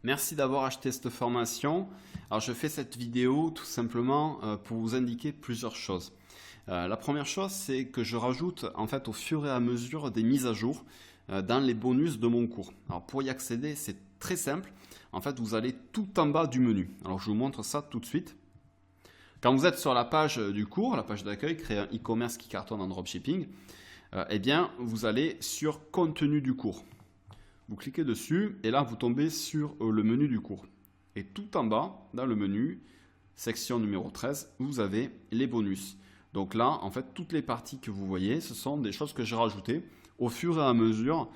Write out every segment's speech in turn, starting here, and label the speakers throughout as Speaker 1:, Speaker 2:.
Speaker 1: Merci d'avoir acheté cette formation. Alors je fais cette vidéo tout simplement pour vous indiquer plusieurs choses. La première chose, c'est que je rajoute en fait au fur et à mesure des mises à jour dans les bonus de mon cours. Alors pour y accéder, c'est très simple. En fait, vous allez tout en bas du menu. Alors je vous montre ça tout de suite. Quand vous êtes sur la page du cours, la page d'accueil, créer un e-commerce qui cartonne en dropshipping, eh bien vous allez sur contenu du cours. Vous cliquez dessus et là vous tombez sur le menu du cours. Et tout en bas, dans le menu, section numéro 13, vous avez les bonus. Donc là, en fait, toutes les parties que vous voyez, ce sont des choses que j'ai rajoutées au fur et à mesure.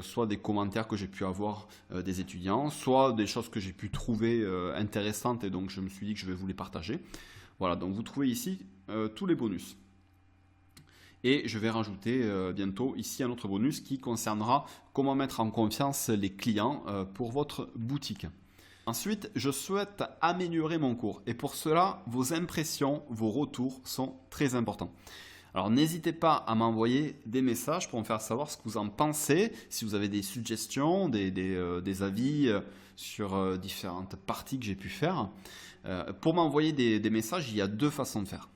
Speaker 1: Soit des commentaires que j'ai pu avoir des étudiants, soit des choses que j'ai pu trouver intéressantes et donc je me suis dit que je vais vous les partager. Voilà, donc vous trouvez ici tous les bonus. Et je vais rajouter bientôt ici un autre bonus qui concernera comment mettre en confiance les clients pour votre boutique. Ensuite, je souhaite améliorer mon cours et pour cela, vos impressions, vos retours sont très importants. Alors n'hésitez pas à m'envoyer des messages pour me faire savoir ce que vous en pensez, si vous avez des suggestions, des avis sur différentes parties que j'ai pu faire. Pour m'envoyer des messages, il y a deux façons de faire.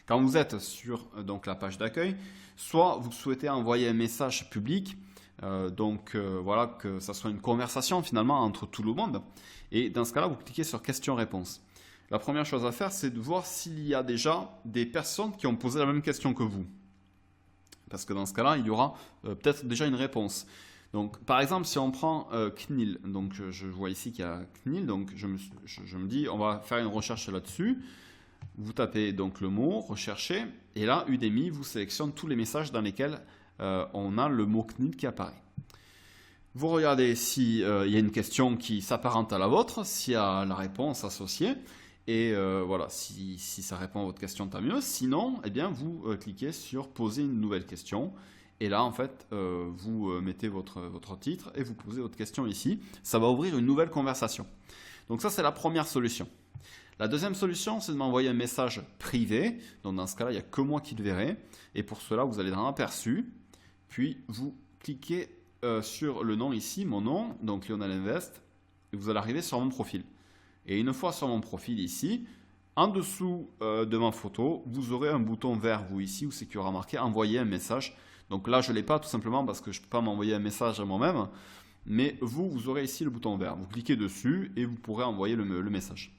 Speaker 1: Quand vous êtes sur la page d'accueil, soit vous souhaitez envoyer un message public, voilà, que ça soit une conversation finalement entre tout le monde. Et dans ce cas-là, vous cliquez sur questions-réponses. La première chose à faire, c'est de voir s'il y a déjà des personnes qui ont posé la même question que vous. Parce que dans ce cas-là, il y aura peut-être déjà une réponse. Donc, par exemple, si on prend CNIL, donc je vois ici qu'il y a CNIL, donc je me dis, on va faire une recherche là-dessus. Vous tapez donc le mot, rechercher, et là, Udemy vous sélectionne tous les messages dans lesquels on a le mot CNIL qui apparaît. Vous regardez s'il y a une question qui s'apparente à la vôtre, s'il y a la réponse associée, et voilà, si ça répond à votre question, tant mieux. Sinon, eh bien, vous cliquez sur poser une nouvelle question, et là, en fait, vous mettez votre titre et vous posez votre question ici. Ça va ouvrir une nouvelle conversation. Donc ça, c'est la première solution. La deuxième solution, c'est de m'envoyer un message privé. Donc dans ce cas-là, il n'y a que moi qui le verrai. Et pour cela, vous allez dans Aperçu, puis vous cliquez sur le nom ici, mon nom, donc Lionel Invest, et vous allez arriver sur mon profil. Et une fois sur mon profil ici, en dessous de ma photo, vous aurez un bouton vert, vous ici, où c'est qu'il y aura marqué « Envoyer un message ». Donc là, je ne l'ai pas tout simplement parce que je ne peux pas m'envoyer un message à moi-même. Mais vous aurez ici le bouton vert. Vous cliquez dessus et vous pourrez envoyer le message.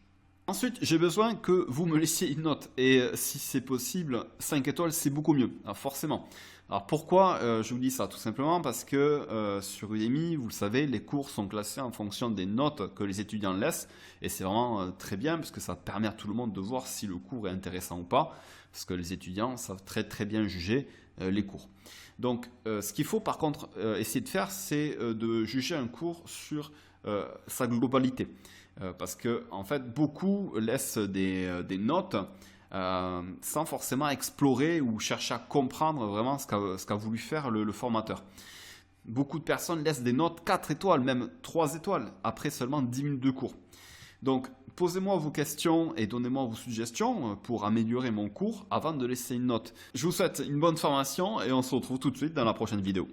Speaker 1: Ensuite, j'ai besoin que vous me laissiez une note et si c'est possible, 5 étoiles, c'est beaucoup mieux, alors forcément. Alors pourquoi je vous dis ça? Tout simplement parce que sur Udemy, vous le savez, les cours sont classés en fonction des notes que les étudiants laissent et c'est vraiment très bien parce que ça permet à tout le monde de voir si le cours est intéressant ou pas parce que les étudiants savent très bien juger les cours. Donc ce qu'il faut par contre essayer de faire, c'est de juger un cours sur sa globalité. Parce que en fait, beaucoup laissent des notes sans forcément explorer ou chercher à comprendre vraiment ce qu'a voulu faire le formateur. Beaucoup de personnes laissent des notes 4 étoiles, même 3 étoiles, après seulement 10 minutes de cours. Donc, posez-moi vos questions et donnez-moi vos suggestions pour améliorer mon cours avant de laisser une note. Je vous souhaite une bonne formation et on se retrouve tout de suite dans la prochaine vidéo.